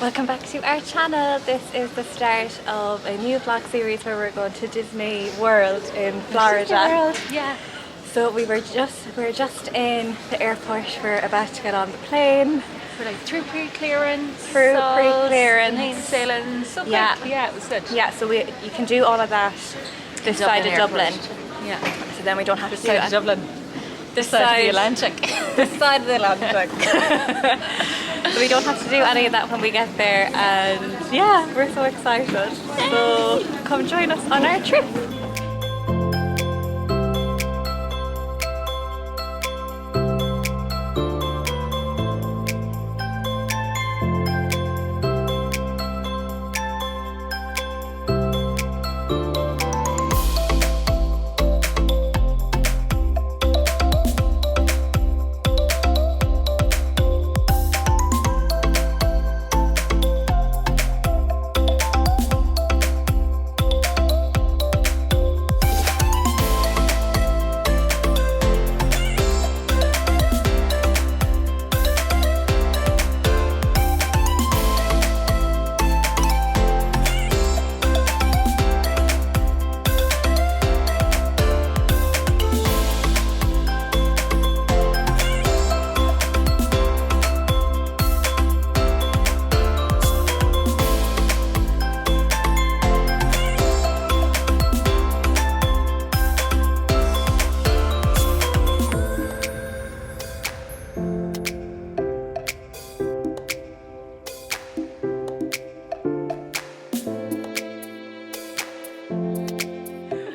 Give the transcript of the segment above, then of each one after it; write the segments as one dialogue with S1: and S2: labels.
S1: Welcome back to our channel. This is the start of a new vlog series where we're going to Disney World in Florida.
S2: World, yeah.
S1: So we're just in the airport. We're about to get on the plane.
S2: We're like through pre-clearance.
S1: Pre-clearance.
S2: Sailing. So
S1: Yeah.
S2: good. Yeah, it was good.
S1: Yeah, so you can do all of that this side of Dublin.
S2: Yeah.
S1: So then we don't have to do
S2: Side
S1: it.
S2: of Dublin.
S1: This
S2: Side of the Atlantic.
S1: This side of the Atlantic. So we don't have to do any of that when we get there, and yeah, we're so excited. So come join us on our trip.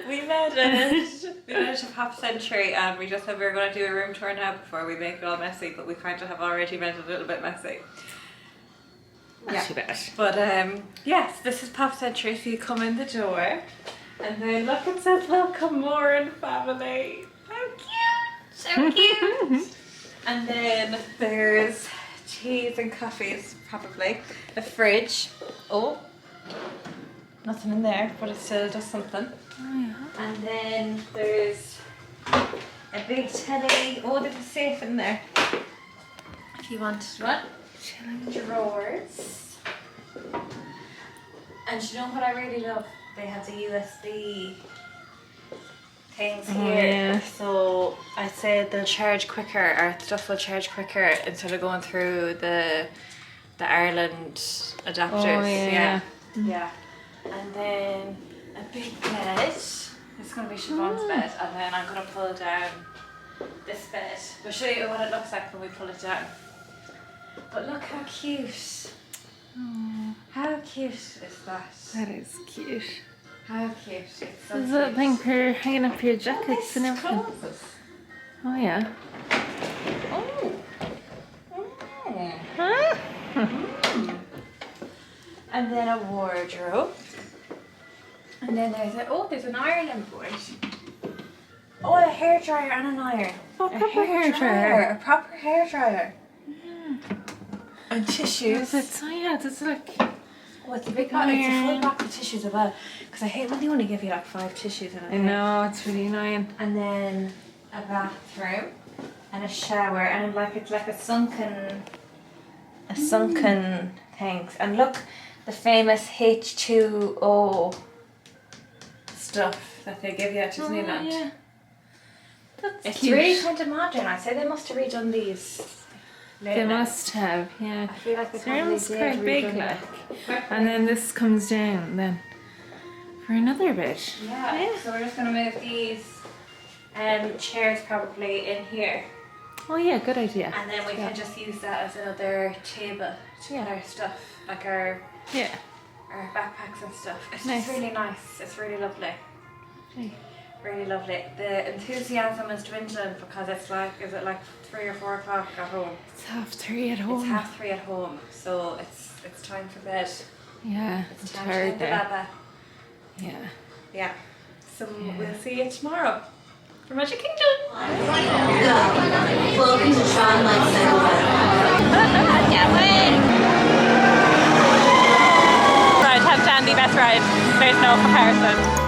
S1: We managed a half century, and we just said we were going to do a room tour now before we make it all messy, but we kind of have already made it a little bit messy.
S2: Not too bad.
S1: But yes, this is Pop Century. So you come in the door, and then look, it says welcome Moran family. How cute! So cute! And then there's teas and coffees, probably. A fridge. Oh, nothing in there, but it still does something.
S2: Oh, yeah.
S1: And then there's a big telly. Oh, there's a safe in there if you wanted one. Drawers. And you know what I really love? They have the USB things here.
S2: Yeah.
S1: So I'd say they'll charge quicker, or stuff will charge quicker instead of going through the Ireland adapters.
S2: Oh, yeah.
S1: Yeah. And then a big bed. It's going to be Siobhan's bed, and then I'm going to pull down this bed. We'll show you what it looks like when we pull it down. But look how cute.
S2: Oh,
S1: How cute is that?
S2: that is cute.
S1: How cute. It's so
S2: There's
S1: cute.
S2: a thing for hanging up your jackets and everything.
S1: Closes.
S2: Oh, yeah.
S1: Oh.
S2: Huh?
S1: And then a wardrobe. And then there's an ironing board. Oh, a hairdryer and an iron.
S2: Oh, a proper hairdryer.
S1: A proper hairdryer.
S2: Yeah.
S1: And tissues.
S2: Oh, yeah, there's like...
S1: Oh, it's a big box. It's a full box of tissues as well. Because I hate when they only give you like 5 tissues in it.
S2: I know, it's really annoying.
S1: And then a bathroom and a shower, and like it's like a sunken thing. And look, the famous H2O stuff that they give you at Disneyland.
S2: Oh, yeah. That's
S1: It's
S2: cute.
S1: really kind of modern. I say they must have redone these.
S2: They
S1: lately.
S2: must have, yeah.
S1: I feel like they
S2: So
S1: probably
S2: it's
S1: did
S2: quite big,
S1: redone
S2: like.
S1: it.
S2: And then this comes down then for another bit.
S1: Yeah. So we're just gonna move these chairs probably in here,
S2: Oh yeah, good idea.
S1: and then we can just use that as another table to put our stuff, like our
S2: Yeah.
S1: backpacks and stuff. It's
S2: Nice.
S1: just really nice. It's really lovely.
S2: Okay.
S1: Really lovely. The enthusiasm is dwindling because it's like, is it like 3 or 4 o'clock at home?
S2: It's 3:30 at home.
S1: It's 3:30 at home, so it's time for bed.
S2: Yeah,
S1: It's
S2: it's
S1: time to
S2: tired
S1: go to
S2: there.
S1: baba.
S2: Yeah.
S1: Yeah. So
S2: Yeah.
S1: we'll see you tomorrow for Magic Kingdom.
S3: Welcome to Sean Lifestyle.
S1: Can't wait. Right, have Dandy best ride. There's no comparison.